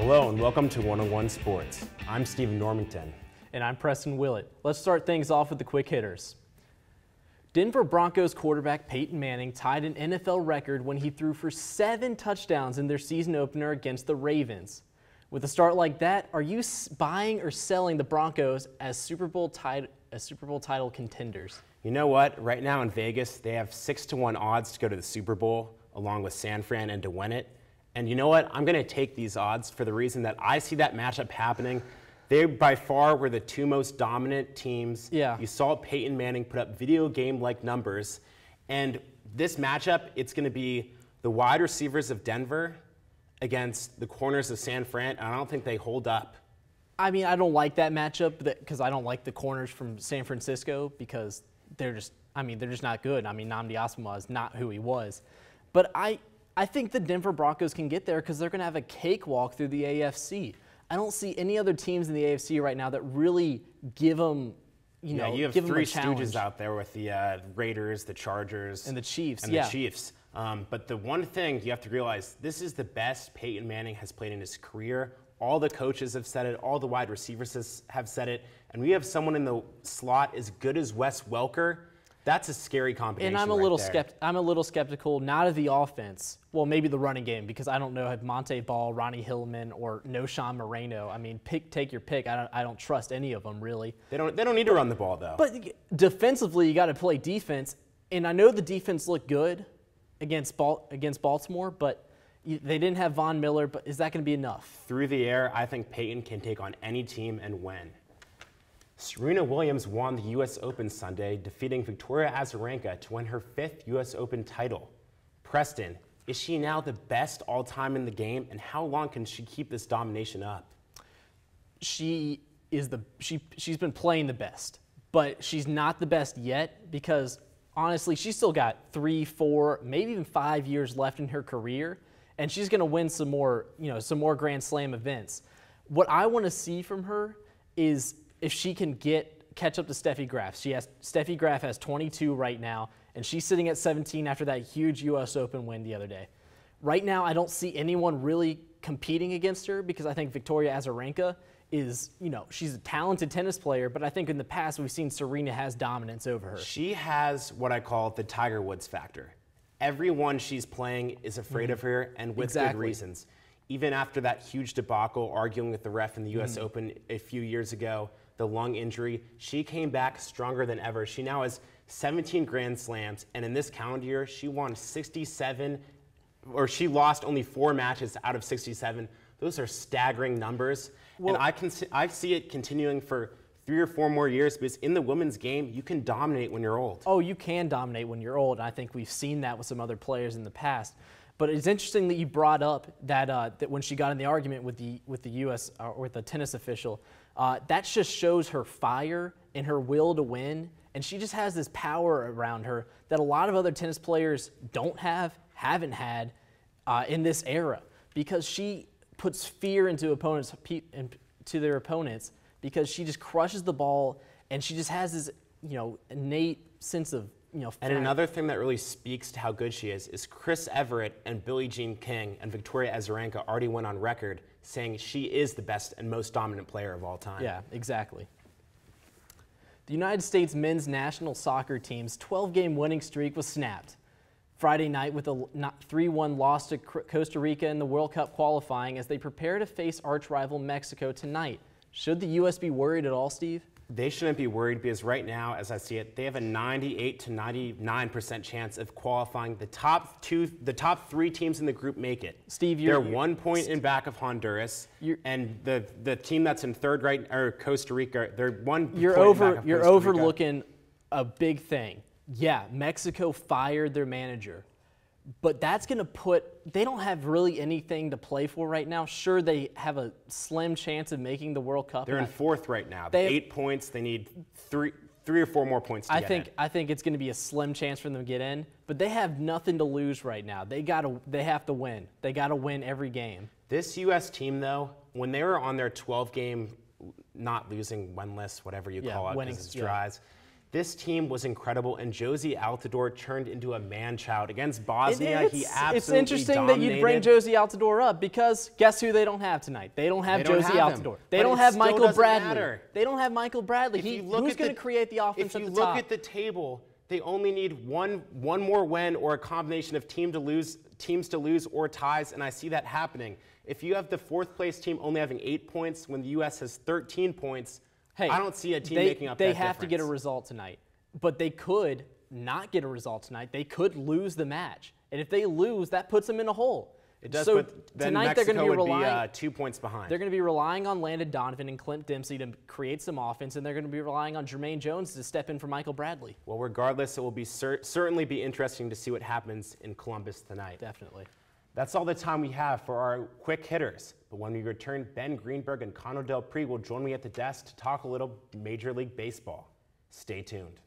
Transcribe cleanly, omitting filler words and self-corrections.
Hello and welcome to 101 Sports. I'm Stephen Normington. And I'm Preston Willett. Let's start things off with the quick hitters. Denver Broncos quarterback Peyton Manning tied an NFL record when he threw for 7 touchdowns in their season opener against the Ravens. With a start like that, are you buying or selling the Broncos as Super Bowl title contenders? You know what? Right now in Vegas, they have 6-1 odds to go to the Super Bowl, along with San Fran and to win it. And you know what? I'm going to take these odds for the reason that I see that matchup happening. They by far were the 2 most dominant teams. Yeah. You saw Peyton Manning put up video game-like numbers. And this matchup, it's going to be the wide receivers of Denver against the corners of San Fran, and I don't think they hold up. I mean, I don't like that matchup because I don't like the corners from San Francisco because they're just not good. I mean, Nnamdi Asomugha is not who he was. But I think the Denver Broncos can get there because they're going to have a cakewalk through the AFC. I don't see any other teams in the AFC right now that really give them, you have 3 stooges out there with the Raiders, the Chargers, and the Chiefs. The Chiefs. But the one thing you have to realize, this is the best Peyton Manning has played in his career. All the coaches have said it. All the wide receivers have said it. And we have someone in the slot as good as Wes Welker. That's a scary combination. And I'm a little skeptical, not of the offense. Well, maybe the running game, because I don't know if Monte Ball, Ronnie Hillman, or Noshawn Moreno. I mean, take your pick. I don't trust any of them really. They don't need to run the ball though. But defensively, you got to play defense. And I know the defense looked good against Baltimore, but they didn't have Von Miller. But is that going to be enough? Through the air, I think Peyton can take on any team and win. Serena Williams won the U.S. Open Sunday, defeating Victoria Azarenka to win her 5th U.S. Open title. Preston, is she now the best all-time in the game, and how long can she keep this domination up? She's been playing the best, but she's not the best yet because honestly, she's still got 3, 4, maybe even 5 years left in her career, and she's going to win some more Grand Slam events. What I want to see from her is if she can catch up to Steffi Graf. Steffi Graf has 22 right now, and she's sitting at 17 after that huge U.S. Open win the other day. Right now, I don't see anyone really competing against her because I think Victoria Azarenka is, she's a talented tennis player, but I think in the past we've seen Serena has dominance over her. She has what I call the Tiger Woods factor. Everyone she's playing is afraid of her, and with good reasons. Even after that huge debacle arguing with the ref in the U.S. Open a few years ago, the lung injury, she came back stronger than ever. She now has 17 Grand Slams, and in this calendar year, she won 67, or she lost only 4 matches out of 67. Those are staggering numbers, and I see it continuing for 3 or 4 more years because in the women's game, you can dominate when you're old. Oh, you can dominate when you're old, and I think we've seen that with some other players in the past. But it's interesting that you brought up that when she got in the argument with the U.S. or with the tennis official, that just shows her fire and her will to win, and she just has this power around her that a lot of other tennis players haven't had in this era, because she puts fear into their opponents because she just crushes the ball and she just has this innate sense of And another thing that really speaks to how good she is Chris Everett and Billie Jean King and Victoria Azarenka already went on record saying she is the best and most dominant player of all time. Yeah, exactly. The United States men's national soccer team's 12-game winning streak was snapped Friday night with a 3-1 loss to Costa Rica in the World Cup qualifying as they prepare to face arch-rival Mexico tonight. Should the U.S. be worried at all, Steve? They shouldn't be worried because right now, as I see it, they have a 98 to 99% chance of qualifying. The top 3 teams in the group make it. Steve, they're 1 point in back of Honduras, and the team that's in third Costa Rica. They're 1 point in back of Costa Rica. You're overlooking a big thing. Yeah, Mexico fired their manager, but that's going to they don't have really anything to play for right now. Sure, they have a slim chance of making the World Cup. They're in 4th right now. They have 8 points. They need 3 or 4 more points to get in. I think it's going to be a slim chance for them to get in, but they have nothing to lose right now. They have to win. They got to win every game. This U.S. team, though, when they were on their 12-game not losing winless, whatever you call it, because it's dries, This team was incredible, and Josie Altidore turned into a man-child against Bosnia. He absolutely It's interesting dominated. that you'd bring Josie Altidore up because guess who they don't have tonight? They don't have Josie Altidore. They don't have Michael Bradley. They don't have Michael Bradley. Who's going to create the offense at the top? If you look at the table, they only need one more win or a combination of teams to lose or ties, and I see that happening. If you have the fourth-place team only having 8 points when the U.S. has 13 points, I don't see a team making up that difference. They have to get a result tonight, but they could not get a result tonight. They could lose the match, and if they lose, that puts them in a hole. It does, so but then tonight Mexico they're going to be relying, would be 2 points behind. They're going to be relying on Landon Donovan and Clint Dempsey to create some offense, and they're going to be relying on Jermaine Jones to step in for Michael Bradley. Well, regardless, it will be certainly be interesting to see what happens in Columbus tonight. Definitely. That's all the time we have for our quick hitters. But when we return, Ben Greenberg and Conor Del Pree will join me at the desk to talk a little Major League Baseball. Stay tuned.